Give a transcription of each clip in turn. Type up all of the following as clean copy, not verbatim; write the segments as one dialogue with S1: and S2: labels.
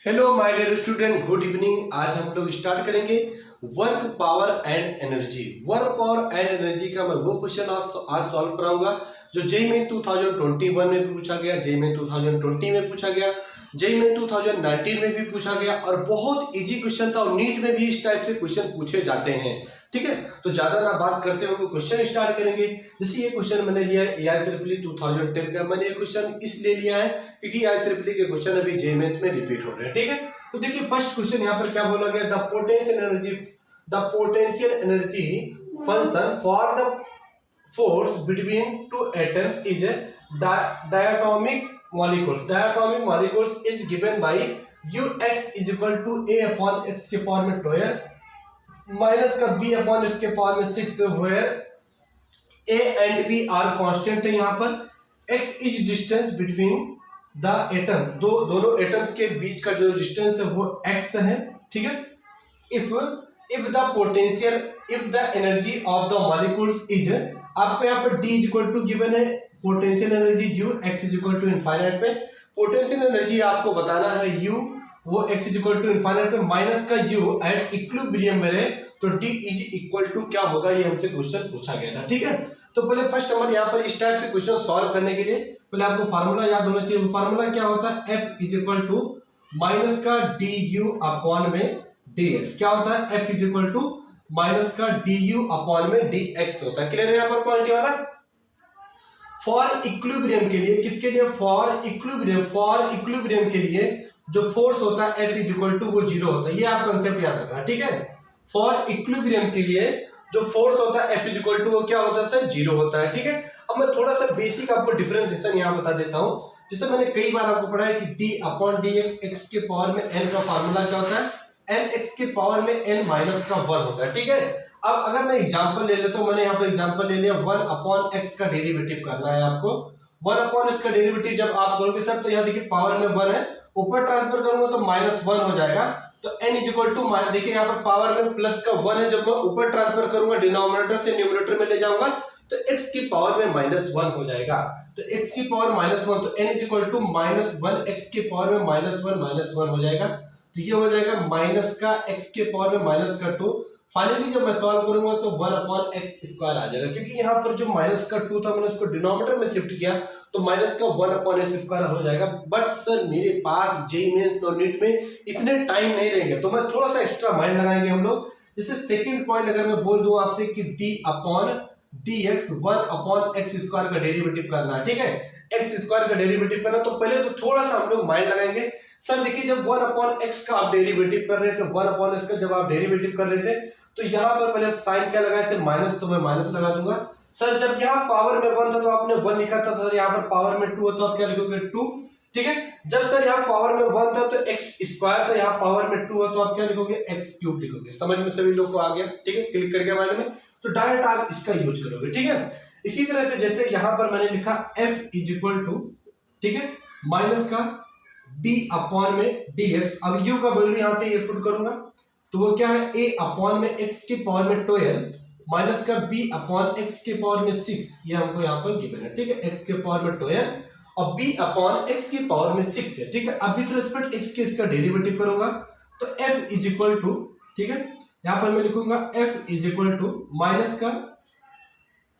S1: Hello my dear student, good evening. आज हम लोग स्टार्ट करेंगे work power and energy. Work power and energy का मैं वो क्वेश्चन आज सॉल्व कराऊंगा जो जेईई में 2021 में भी पूछा गया, जेईई में 2020 में पूछा गया, जेईई में 2019 में भी पूछा गया और बहुत इजी क्वेश्चन था और नीट में भी इस टाइप से क्वेश्चन पूछे जाते हैं। ठीक है, तो ज्यादा ना बात करते हुए क्वेश्चन स्टार्ट करेंगे। जैसे ये क्वेश्चन मैंने लिया है AIEEE 2010 का। मैंने ये क्वेश्चन इसलिए लिया है क्योंकि AIEEE के क्वेश्चन अभी जेईई मेंस में रिपीट हो रहे हैं। ठीक है, तो देखिए फर्स्ट क्वेश्चन यहाँ पर क्या बोला गया, the potential energy function for the force between two atoms is diatomic molecules is given by ux is equal to a upon x के पावर में 12 माइनस का b अपॉन x के पावर में 6 where a and b are constant है। यहाँ पर x is distance between the atom, दोनों atoms के बीच का जो डिस्टेंस है वो x है। ठीक है, if the energy of the molecules is, आपको यहाँ पर D इक्वल टू गिवन है, potential energy U x is equal to infinite पे। पोटेंशियल एनर्जी आपको बताना है U, वो x is equal to infinite पे माइनस का U एट इक्विलिब्रियम में रहे तो D इज इक्वल टू क्या होगा, ये हमसे क्वेश्चन पूछा गया था। ठीक है, तो पहले फर्स्ट नंबर यहाँ पर इस टाइप से क्वेश्चन सॉल्व करने के लिए पहले आपको फार्मूला याद होना चाहिए। फार्मूला क्या होता है, F is equal to minus का du अपॉन में dx। क्या होता है, F is equal to minus का du अपॉन में dx होता है। क्लियर है यहाँ पर पॉइंट वाला। फॉर इक्विलिब्रियम के लिए, किसके लिए, फॉर इक्विलिब्रियम के लिए जो फोर्स होता है F इज इक्वल टू वो जीरो होता है। ये आप कंसेप्ट याद रखना। ठीक है, फॉर इक्विलिब्रियम के लिए जो फोर्स होता है F इज इक्वल टू वो क्या होता है सर, जीरो होता है। ठीक है, अब मैं थोड़ा सा बेसिक आपको डिफरेंशिएशन यहाँ बता देता हूँ, जिससे मैंने कई बार आपको पढ़ा है कि d अपॉन dx, x के पावर में n का फार्मूला क्या होता है, n x के पावर में n माइनस का 1 होता है। ठीक है, अब अगर मैं एग्जांपल ले लेता हूं, मैंने यहाँ पर एग्जांपल ले लिया 1 अपॉन x का डेरिवेटिव करना है आपको। 1 अपॉन x का डेरिवेटिव जब आप करोगे सर तो यहाँ देखिए पावर में 1 है, ऊपर ट्रांसफर करूंगा तो माइनस 1 हो जाएगा। तो n इज इक्वल टू, देखिए यहाँ पर पावर में प्लस का 1 है, जब मैं ऊपर ट्रांसफर करूंगा डिनोमिनेटर से न्यूमरेटर में ले जाऊंगा तो x की पावर में माइनस 1 हो जाएगा। तो x की पावर माइनस 1, तो n is equal to minus 1 x के पावर में माइनस 1 हो जाएगा। तो ये हो जाएगा माइनस का x के पावर में माइनस का 2। फाइनली जब मैं सॉल्व करूंगा तो 1 अपॉन एक्स स्क्वायर आ जाएगा, क्योंकि यहाँ पर जो माइनस का 2 था मैंने उसको डिनोमिनेटर में शिफ्ट किया तो माइनस का 1 अपॉन एक्स स्क्वायर हो जाएगा। बट सर मेरे पास जेईई मेंस और नीट में इतने टाइम नहीं रहेंगे, तो मैं थोड़ा सा एक्स्ट्रा माइंड लगाएंगे हम लोग। जैसे सेकंड पॉइंट अगर मैं बोल दूं आपसे कि d upon dx 1 upon x square का डेरिवेटिव करना है। ठीक है, एक्स स्क्वायर का डेरिवेटिव करना, तो पहले तो थोड़ा सा हम लोग माइंड लगाएंगे। सर देखिए जब 1 अपॉन एक्स का आप डेरिवेटिव कर रहे थे, 1 अपॉन एक्स का जब आप डेरिवेटिव कर रहे थे तो यहाँ पर पहले साइन क्या लगाए थे, माइनस, तो मैं माइनस लगा दूंगा। सर जब यहाँ पावर में 1 था तो आपने 1 लिखा था, सर यहाँ पर पावर में 2 है तो आप क्या लिखोगे 2। ठीक है, जब सर यहाँ पावर में 1 था तो एक्स स्क्वायर था, यहाँ पावर में 2 है तो आप क्या लिखोगे, एक्स क्यूब लिखोगे। समझ में सभी लोग को आ गया। ठीक है, क्लिक करके माइंड में, तो डायरेक्ट आप इसका यूज करोगे। ठीक है, इसी तरह से जैसे यहाँ पर मैंने लिखा F इज इक्वल टू, ठीक है, माइनस का d अपॉन में dx। अब u का वैल्यू यहाँ से ये पुट करूंगा तो वो क्या है, a अपॉन में x के पावर में 12 माइनस का b अपॉन x के पावर में 6, ये हमको यहाँ पर गिवन है। ठीक है, x के पावर में 12 और b अपॉन x की पावर में 6 है। ठीक है, अब विथ रिस्पेक्ट x के इसका डेरिवेटिव करूंगा तो f इज इक्वल टू, ठीक है, यहाँ पर मैं लिखूंगा f is equal to minus का,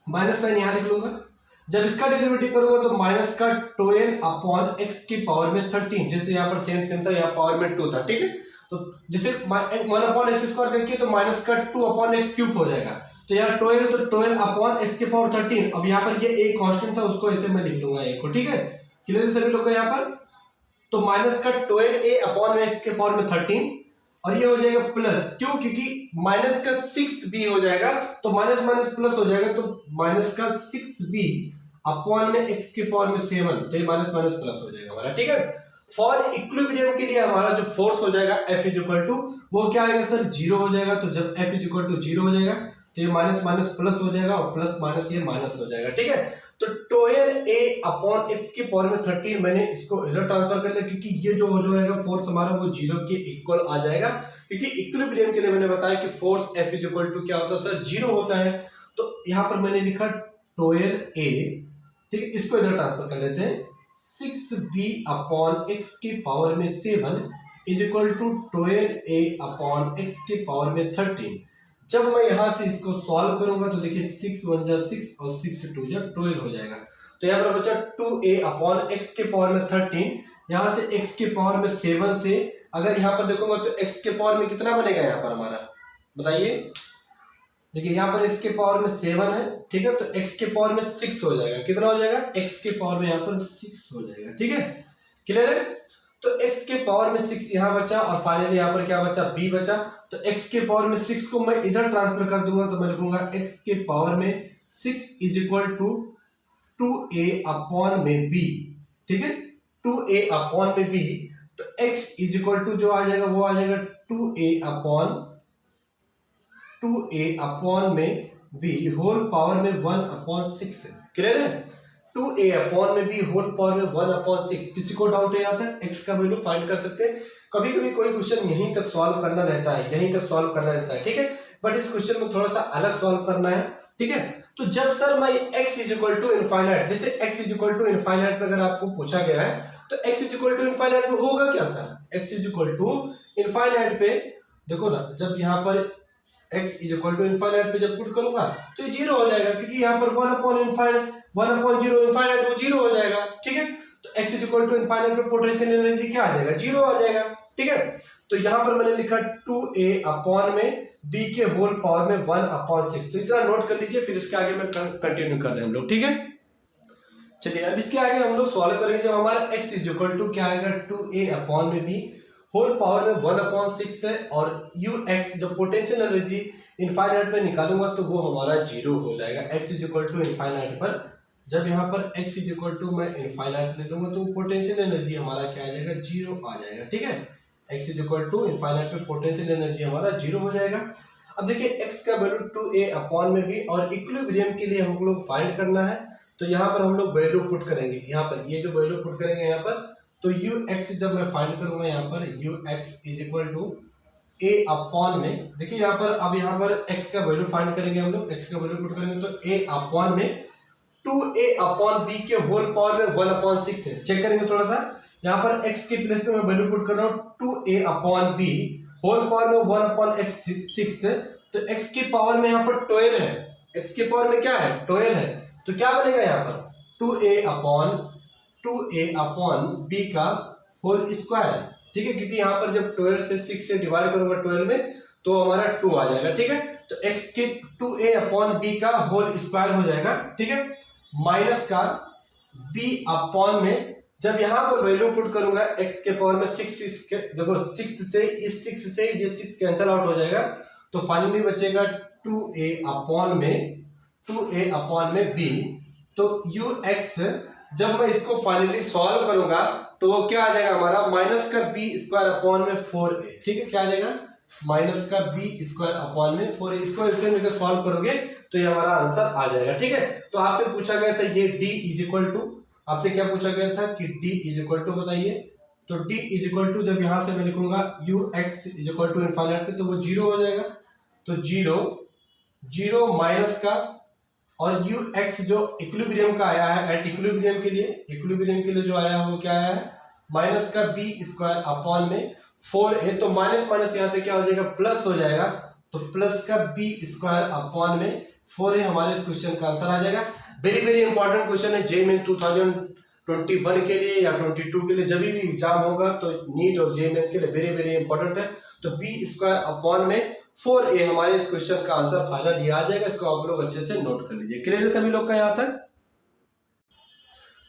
S1: माइनस साइन यहाँ लिख लूंगा। जब इसका डेरिवेटिव करूंगा तो माइनस का 12 अपॉन x की पावर में 13, जैसे यहाँ पर सेम था, यहाँ पावर में 2 था। ठीक है, तो जैसे 1 अपॉन एक्स स्क्वायर करके तो माइनस का 2 अपॉन एक्स क्यूब हो जाएगा। तो यहाँ 12 तो 12 अपॉन एक्स की पावर 13। अब यहाँ पर ये एक कांस्टेंट था, उसको ऐसे मैं लिख लूंगा एक को। ठीक है, क्लियर है सभी लोग को यहाँ पर। तो माइनस का 12a अपॉन एक्स के पावर में 13 और ये हो जाएगा प्लस, क्यों, क्योंकि माइनस का 6b हो जाएगा तो माइनस माइनस प्लस हो जाएगा, तो माइनस का 6b अपॉन में x की पावर में 7, तो ये माइनस माइनस प्लस हो जाएगा हमारा। ठीक है, फॉर इक्विलिब्रियम के लिए हमारा जो फोर्स हो जाएगा F इज इक्वल टू, वो क्या आएगा सर, जीरो हो जाएगा। तो जब F is equal to zero हो जाएगा तो ये माइनस माइनस प्लस हो जाएगा और प्लस माइनस ये माइनस हो जाएगा। ठीक है, तो 12a अपॉन x की पावर में 13 मैंने इसको इधर ट्रांसफर कर लिया, क्योंकि ये जो हो जाएगा फोर्स हमारा वो जीरो के इक्वल आ जाएगा, क्योंकि इक्विलिब्रियम के लिए मैंने बताया कि force F is equal to क्या होता है सर, जीरो होता है। तो यहाँ पर मैंने लिखा 12a, ठीक है, इसको इधर ट्रांसफर कर लेते हैं, 6b अपॉन x की पावर में 7 is equal to 12a upon x के पावर में 13। जब मैं यहां से इसको सॉल्व करूंगा तो देखिए 6 1 जा 6 और 6 2 जा 12 हो जाएगा। तो यहाँ पर बचा 2a अपॉन x के पावर में 13। यहाँ से x के पावर में 7 से अगर यहाँ पर देखूंगा तो x के पावर में कितना बनेगा यहाँ पर हमारा, बताइए। देखिए यहाँ पर x के पावर में 7 है, ठीक है, तो x के पावर में 6 हो जाएगा। कितना हो जाएगा, x के पावर में यहाँ पर 6 हो जाएगा, ठीक है, क्लियर है। तो x के पावर में 6 यहाँ बचा और फाइनली यहाँ पर क्या बचा, b बचा। तो x के पावर में 6 को मैं इधर ट्रांसफर कर दूंगा तो मैं लिखूंगा x के पावर में 6 is equal to 2a upon में b, ठीक है, 2a अपॉन में b। तो x इज इक्वल टू जो आ जाएगा वो आ जाएगा 2a अपॉन में b होल पावर में 1 अपॉन 6, क्लियर है। 2a अपॉन में b होल पावर में 1 अपॉन 6। किसी को डाउट है यहाँ तक, x का वैल्यू फाइंड कर सकते हैं। कभी कभी कोई क्वेश्चन यहीं तक सॉल्व करना रहता है, यहीं तक सॉल्व करना रहता है, ठीक है, बट इस क्वेश्चन में थोड़ा सा अलग सॉल्व करना है, ठीक है। तो जब सर मैं x is equal to infinite, जैसे x is equal to infinite पे अगर आपको पूछा गया है तो x is equal to infinite में होगा क्या sir, x is equal to infinite पे देखो ना, जब यहाँ पर x is equal to infinite पे जब पुट करूंगा तो ये 0 हो जाएगा, क्योंकि यहाँ पर 1 अपॉन इनफाइनाइट 1 अपॉन 0 इनफाइनाइट वो 0 हो जाएगा, ठीक है। तो x is equal to infinite पे पोटेंशियल एनर्जी क्या आ जाएगा, 0 आ जाएगा, ठीक है। तो यहाँ पर मैंने लिखा 2a अपॉन में b के होल पावर में 1 अपॉन 6। तो इतना नोट कर लीजिए, फिर इसके आगे में कंटिन्यू कर रहे हैं हम लोग, ठीक है। चलिए अब इसके आगे हम लोग सॉल्व करेंगे। जब हमारा x इज इक्वल टू क्या आएगा 2a अपॉन में b होल पावर में 1 अपॉन 6 है, और ux जब पोटेंशियल एनर्जी इनफाइनाइट पे निकालूंगा तो वो हमारा 0 हो जाएगा। x is equal to infinite पर जब यहाँ पर x इज इक्वल टू मैं इनफाइनाइट ले लूंगा तो पोटेंशियल एनर्जी हमारा क्या आ जाएगा, 0 आ जाएगा, ठीक है। x is equal to infinite पे पोटेंशियल एनर्जी हमारा 0 हो जाएगा। अब देखिए x का वैल्यू 2a अपॉन में b और इक्विलिब्रियम के लिए हम लोग फाइंड करना है। तो यहाँ पर हम लोग वैल्यू पुट करेंगे, यहाँ पर ये जो वैल्यू पुट करेंगे यहाँ पर, तो ux जब मैं फाइंड करूंगा यहाँ पर ux is equal to a upon में, देखिए यहाँ पर अब यहाँ पर x का वैल्यू फाइंड करेंगे हम लोग, x का वैल्यू पुट करेंगे तो a अपॉन में 2a अपॉन b के होल पावर में 1 अपॉन 6 है। चेक करेंगे थोड़ा सा, यहाँ पर x के प्लेस पे मैं वैल्यू पुट कर रहा हूँ 2a upon b whole power में 1 अपॉन x 6 है। तो x की पावर में यहाँ पर 12 है, x की पावर में क्या है 12 है, तो क्या बनेगा यहाँ पर 2a अपॉन b का होल स्क्वायर, ठीक है, क्योंकि यहाँ पर जब 12 से 6 से डिवाइड करूंगा 12 में तो हमारा 2 आ जाएगा, ठीक है। तो x के 2a अपॉन b का होल स्क्वायर हो जाएगा, ठीक है, माइनस का b अपॉन में जब यहाँ पर वैल्यू पुट करूंगा x के पावर में 6 देखो 6 से इस 6 से ये 6 कैंसिल आउट हो जाएगा, तो फाइनली बचेगा 2a अपॉन में b। तो ux जब मैं इसको फाइनली सॉल्व करूंगा तो वो क्या आ जाएगा हमारा माइनस का b स्क्वायर अपॉन में 4a, ठीक है, क्या आ जाएगा माइनस का b स्क्वायर अपॉन में 4a। इसको इसे लेकर सॉल्व करोगे तो ये हमारा आंसर आ जाएगा, ठीक है। तो आपसे पूछा गया था ये d इज इक्वल टू, आपसे क्या पूछा गया था कि d इज इक्वल टू बताइए। तो d इज इक्वल टू जब यहां से मैं लिखूंगा ux is equal to infinite पे तो वो 0 हो जाएगा, तो 0 माइनस का और ux जो इक्विलिब्रियम का आया है, एट इक्विलिब्रियम के लिए जो आया है वो क्या आया है माइनस का b स्क्वायर अपॉन में 4a। तो माइनस माइनस यहाँ से क्या हो जाएगा प्लस हो जाएगा, तो प्लस का b स्क्वायर अपॉन में 4a हमारे इस क्वेश्चन का आंसर आ जाएगा। वेरी वेरी इंपॉर्टेंट क्वेश्चन है जेईई मेंस 2021 के लिए या 22 के लिए, जब भी एग्जाम होगा तो नीट और जेईई मेंस के लिए वेरी वेरी इंपॉर्टेंट है। तो b स्क्वायर अपॉन में 4a हमारे इस क्वेश्चन का आंसर फाइनल ये आ जाएगा। इसको आप लोग अच्छे से नोट कर लीजिए, क्लियर है सभी लोग का यहाँ तक।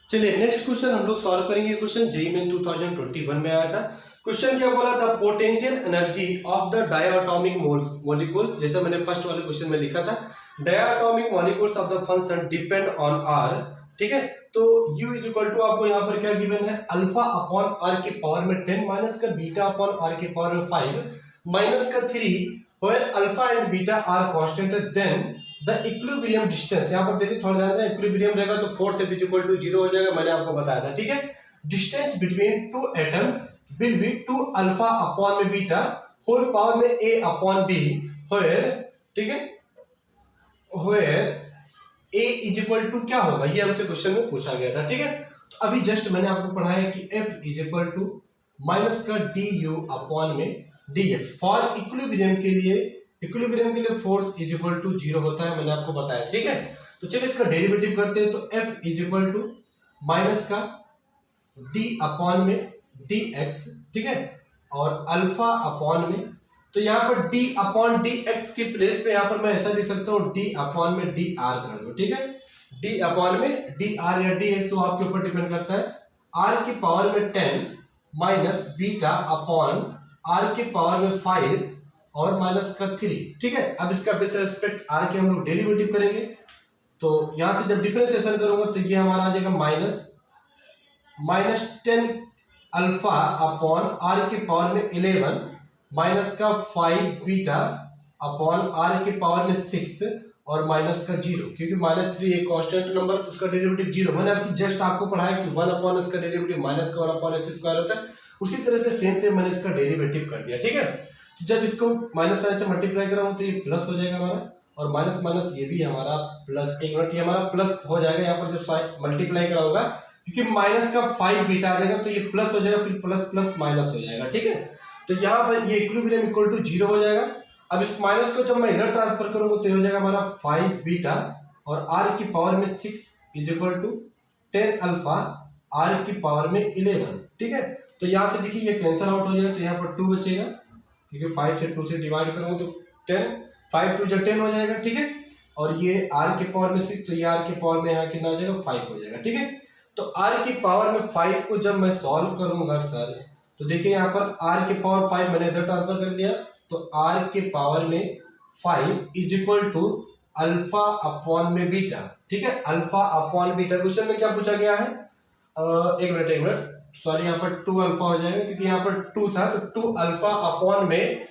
S1: चलिए नेक्स्ट क्वेश्चन हम लोग सॉल्व करेंगे। क्वेश्चन जेईई मेंस 2021 में आया था। क्वेश्चन क्या बोला था, potential energy of the diatomic molecules, जैसा मैंने फर्स्ट वाले क्वेश्चन में लिखा था, diatomic molecules of the function depend on R, ठीक है। तो U इज इक्वल टू आपको यहाँ पर क्या गिवन है अल्फा अपॉन आर के पावर में 10 माइनस का बीटा अपॉन आर के पावर में 5 माइनस का 3 where alpha and beta are constant, then the equilibrium distance. यहाँ पर देखिए थोड़ा ध्यान दें, इक्विलिब्रियम रहेगा तो 4 से इज इक्वल टू 0 हो जाएगा, मैंने आपको बताया था, ठीक है। Distance between two atoms will be 2 alpha upon में बीटा होल पावर में a अपॉन b where, ठीक है, where a is equal to क्या होगा, ये हमसे क्वेश्चन में पूछा गया था, ठीक है। तो अभी जस्ट मैंने आपको पढ़ाया कि f is equal to minus का डी यू अपॉन में डी एक्स। फॉर इक्विलिब्रियम के लिए फोर्स इज इक्वल टू 0 होता है, मैंने आपको बताया, ठीक है। तो चलिए इसका डेरिवेटिव करते हैं। तो F is equal to minus का डी अपॉन में डी एक्स, ठीक है, और अल्फा अपॉन में, तो यहाँ पर d अपॉन डी एक्स की प्लेस पे यहाँ पर मैं ऐसा लिख सकता हूँ d अपॉन में डी आर कर दो, ठीक है। d अपॉन में डी आर या डी एक्स तो आपके ऊपर डिपेंड करता है। r की पावर में 10 माइनस बीटा अपॉन r की पावर में 5 और माइनस का 3, ठीक है। अब इसका विद रेस्पेक्ट r के हम लोग डेरिवेटिव करेंगे। तो यहाँ से जब डिफरेंशिएशन करूंगा तो ये हमारा आ जाएगा माइनस 10 अल्फा अपॉन r की पावर में 11 माइनस का 5 बीटा अपॉन r की पावर में 6 और माइनस का 0, क्योंकि -3 एक कांस्टेंट नंबर, उसका डेरिवेटिव 0। मैंने आपको पढ़ाया कि 1 अपॉन इसका डेरिवेटिव माइनस का 1 अपॉन एक्स स्क्वायर होता है। उसी तरह से सेम मैंने इसका डेरिवेटिव कर दिया, ठीक है। तो जब इसको माइनस साइन से मल्टीप्लाई कराऊं तो ये प्लस हो जाएगा हमारा, और माइनस माइनस ये भी हमारा प्लस, एक मिनट, ये हमारा प्लस हो जाएगा यहाँ पर जब मल्टीप्लाई कराऊंगा, क्योंकि माइनस का 5 बीटा आ जाएगा तो ये प्लस हो जाएगा, फिर प्लस प्लस माइनस हो जाएगा, ठीक है। तो यहाँ पर ये इक्विलिब्रियम इक्वल टू 0 हो जाएगा। अब इस माइनस को जब मैं इधर ट्रांसफर करूंगा तो ये हो जाएगा हमारा 5 बीटा और r की पावर में 6 is equal to 10 alpha r की पावर में 11, ठीक है। तो यहाँ से देखिए ये कैंसिल आउट हो जाएगा, तो यहाँ पर 2 बचेगा, क्योंकि 5 से 2 से डिवाइड करूंगा तो 10, 5 2 10 हो जाएगा, ठीक है। और ये r की पावर में 6, तो ये r की पावर में यहाँ कितना हो जाएगा 5 हो जाएगा, ठीक है। तो r की पावर में 5 को जब मैं सॉल्व करूंगा सर, तो देखिए यहाँ पर r की पावर 5 मैंने इधर ट्रांसफर कर दिया, तो r के पावर में 5 is equal to alpha upon में बीटा, ठीक है। अल्फा अपॉन बीटा क्वेश्चन में क्या पूछा गया है, एक मिनट सॉरी, यहाँ पर 2 अल्फा हो जाएगा, क्योंकि यहाँ पर 2 था, तो 2 अल्फा अपॉन में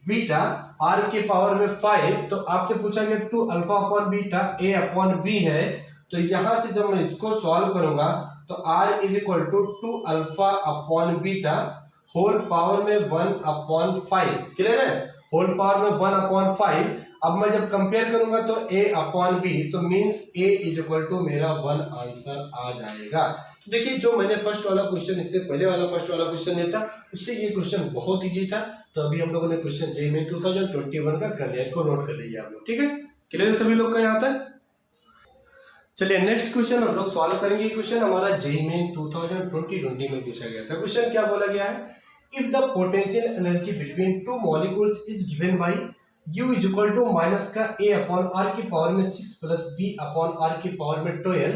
S1: बीटा r के पावर में 5। तो आपसे पूछा गया 2 alpha upon beta a upon b है, तो यहाँ से जब मैं इसको सॉल्व करूंगा तो r is equal to 2 alpha upon beta whole power में 1 अपॉन 5, क्लियर है, होल पावर में 1 अपॉन 5। अब मैं जब कंपेयर करूंगा तो a अपॉन b, तो means a is equal to मेरा 1 आंसर आ जाएगा। तो देखिए जो मैंने फर्स्ट वाला क्वेश्चन, इससे पहले वाला फर्स्ट वाला क्वेश्चन नहीं था, उससे ये क्वेश्चन बहुत इजी था। तो अभी हम लोगों ने क्वेश्चन जेईई में 2021 का कर लिया, इसको नोट कर लीजिए आप लोग, ठीक है। क्लियर है सभी लोग का यहाँ तक। चलिए नेक्स्ट क्वेश्चन हम लोग सॉल्व करेंगे। क्वेश्चन हमारा जेईई में 2020 में पूछा गया था। क्वेश्चन क्या बोला गया है, if the potential energy between two molecules is given by U is equal to minus का a अपॉन r की पावर में 6 प्लस b अपॉन r की पावर में 12,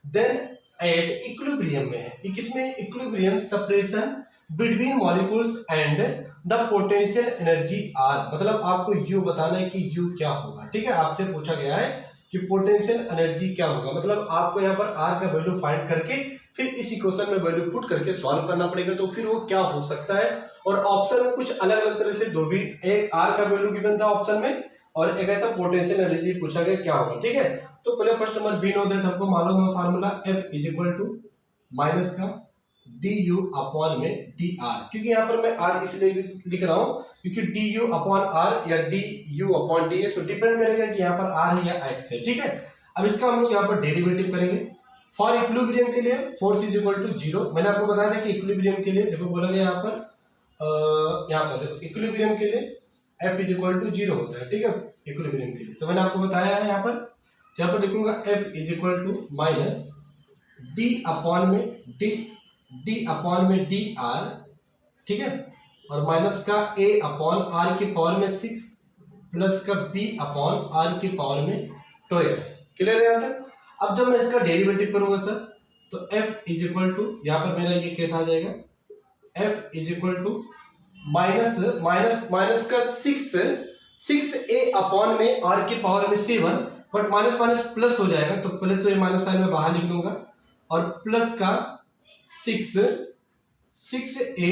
S1: देन एट इक्विलिब्रियम में है। ये किसमें, equilibrium separation between molecules and the potential energy r, मतलब आपको U बताना है कि U क्या होगा, ठीक है। आपसे पूछा गया है कि पोटेंशियल एनर्जी क्या होगा, मतलब आपको यहाँ पर r का वैल्यू फाइंड करके फिर इस इक्वेशन में वैल्यू पुट करके सॉल्व करना पड़ेगा, तो फिर वो क्या हो सकता है। और ऑप्शन में कुछ अलग अलग तरह से दो भी, एक r का वैल्यू गिवन था ऑप्शन में, और एक ऐसा पोटेंशियल एनर्जी पूछा गया क्या होगा, ठीक है। तो पहले first number be know that हमको मालूम है formula F is equal to minus का डी यू अपॉन में डी आर, क्योंकि यहाँ पर मैं r इसलिए लिख रहा हूँ क्योंकि डी यू अपॉन आर या D you upon D x depend करेगा कि यहाँ पर r है या x है, ठीक है। अब इसका हम लोग यहाँ पर डेरिवेटिव करेंगे। फॉर इक्विलिब्रियम के लिए फोर्स इज इक्वल टू 0, मैंने आपको बताया था कि इक्विलिब्रियम के लिए देखो बोला गया यहाँ पर देखो इक्विलिब्रियम के लिए F इज इक्वल टू 0 होता है, ठीक है, इक्विलिब्रियम के लिए। तो मैंने आपको बताया है यहाँ पर लिखूंगा F is equal to minus d upon में डी आर, ठीक है, और माइनस का a अपॉन r की पावर में 6 प्लस का b अपॉन r की पावर में 12, क्लियर है यहाँ तक। अब जब मैं इसका डेरिवेटिव करूंगा सर, तो f इज इक्वल टू, यहाँ पर मेरा ये कैसा आ जाएगा, f is equal to minus का 6a अपॉन में r की पावर में 7, बट माइनस माइनस प्लस हो जाएगा, तो पहले तो ये माइनस साइन में बाहर लिख लूंगा, और प्लस का 6a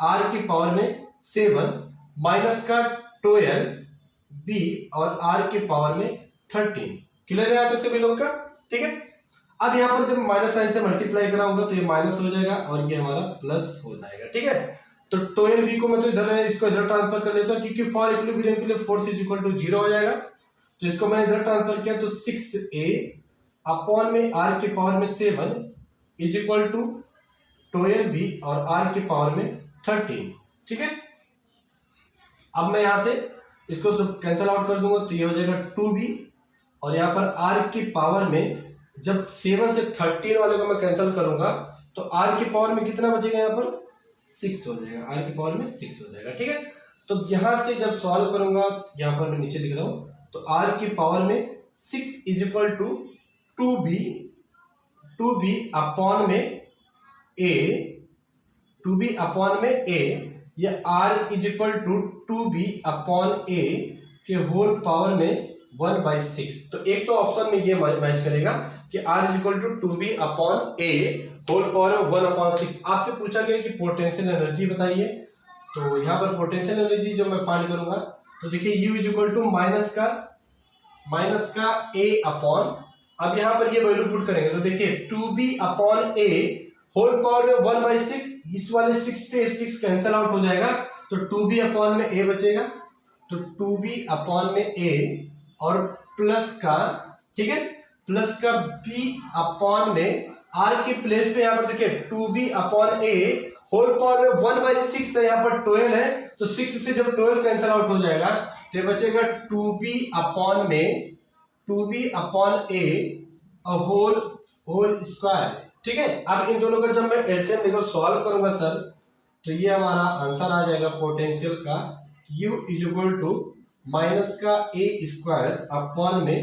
S1: r की पावर में 7 माइनस का 12b और r की पावर में 13, क्लियर है यहाँ तक सभी लोग का, ठीक है। अब यहाँ पर जब माइनस साइन से मल्टीप्लाई कराऊंगा तो ये माइनस हो जाएगा और ये हमारा प्लस हो जाएगा, ठीक है। तो 12b को मैं तो इधर इसको इधर ट्रांसफर कर लेता हूँ, क्योंकि फॉर इक्विलिब्रियम के लिए फोर्स इज इक्वल टू 0 हो जाएगा, तो इसको मैंने इधर ट्रांसफर किया, तो 6a अपॉन में r की पावर में 7 इज इक्वल टू 12b और r की पावर में 13, ठीक है। अब मैं यहां से इसको कैंसिल आउट कर दूंगा तो ये हो जाएगा 2b, और यहाँ पर r की पावर में जब 7 से 13 वाले को मैं कैंसिल करूंगा तो r की पावर में कितना बचेगा, यहाँ पर 6 हो जाएगा, r की पावर में 6 हो जाएगा, ठीक है। तो यहां से जब सॉल्व करूंगा, यहाँ पर मैं नीचे लिख रहा हूं, तो r की पावर में 6 is equal to 2b upon में a, 2b अपॉन में a, या r is equal to 2b upon a के होल पावर में 1/6। तो एक तो ऑप्शन में ये मैच करेगा कि r is equal to 2b upon a whole power में 1/6। आपसे पूछा गया कि पोटेंशियल एनर्जी बताइए, तो यहाँ पर पोटेंशियल एनर्जी जो मैं फाइंड करूंगा तो देखिए u is equal to minus का a अपॉन, अब यहाँ पर ये वैल्यू पुट करेंगे तो देखिए 2b upon a whole power में 1/6, इस वाले 6 से 6 कैंसिल आउट हो जाएगा तो 2b अपॉन में a बचेगा, तो 2b अपॉन में a और प्लस का, ठीक है, प्लस का b अपॉन में r के प्लेस पे यहाँ पर देखिए 2b upon a whole power में 1/6 है, यहाँ पर 12 है तो 6 से जब 12 कैंसिल आउट हो जाएगा तो ये बचेगा 2b upon a whole square, ठीक है। अब इन दोनों का जब मैं एलसीएम लेकर सॉल्व करूंगा सर, तो ये हमारा आंसर आ जाएगा पोटेंशियल का u is equal to minus का a स्क्वायर अपॉन में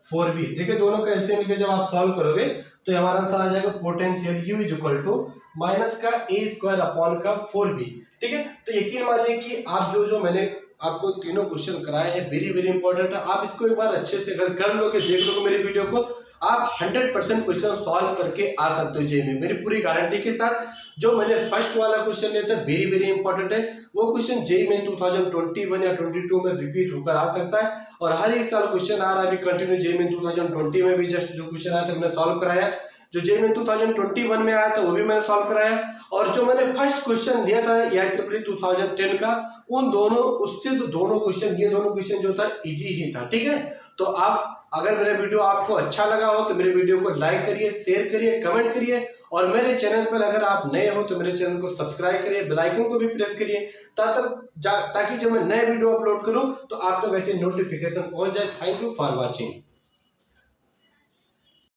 S1: 4b। देखिए दोनों का एलसीएम लेकर जब आप सॉल्व करोगे तो हमारा आंसर आ जाएगा potential u is equal to minus का a स्क्वायर अपॉन का 4b, ठीक है। तो यकीन मानिए कि आप जो मैंने आपको तीनों क्वेश्चन कराए हैं वेरी वेरी इंपॉर्टेंट है, आप इसको एक बार अच्छे से अगर कर लोगे, देख लोगे मेरी वीडियो को, आप 100% क्वेश्चन सॉल्व करके आ सकते हो जेई में, मेरी पूरी गारंटी के साथ। जो मैंने फर्स्ट वाला क्वेश्चन लिया था वेरी वेरी इंपॉर्टेंट है, वो क्वेश्चन जेई में 2021 या 22 में रिपीट होकर आ सकता है, और हर एक साल क्वेश्चन आ रहा है अभी कंटिन्यू। जेई में 2020 में भी जस्ट जो क्वेश्चन आया था मैंने सॉल्व कराया, जो जेई में 2021 में आया था वो भी मैंने सॉल्व कराया, और जो मैंने फर्स्ट क्वेश्चन लिया था IEEE 2010 का, उन दोनों उससे तो दोनों क्वेश्चन, ये दोनों क्वेश्चन जो था इजी ही था, ठीक है। तो आप अगर मेरा वीडियो आपको अच्छा लगा हो तो मेरे वीडियो को लाइक करिए, शेयर करिए, कमेंट करिए, और मेरे चैनल पर अगर आप नए हो तो मेरे चैनल को सब्सक्राइब करिए, बेल आइकन को भी प्रेस करिए, ताकि जब मैं नए वीडियो अपलोड करूं तो आप तक वैसे नोटिफिकेशन पहुंच जाए। Thank you for watching.